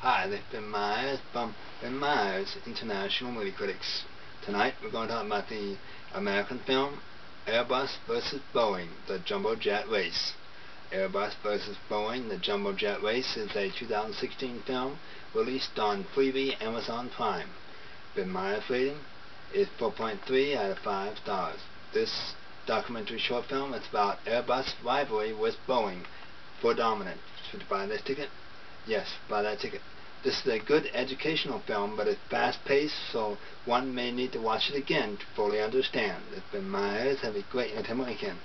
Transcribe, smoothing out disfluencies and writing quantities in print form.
Hi, this is Ben Myers from Ben Myers International Movie Critics. Tonight we're going to talk about the American film Airbus vs. Boeing, the Jumbo Jet Race. Airbus vs. Boeing, the Jumbo Jet Race is a 2016 film released on Freevee Amazon Prime. Ben Myers' rating is 4.3 out of 5 stars. This documentary short film is about Airbus' rivalry with Boeing for dominance. Should you buy this ticket? Yes, buy that ticket. This is a good educational film, but it's fast-paced, so one may need to watch it again to fully understand. It's been Myers. Have a great entertainment weekend.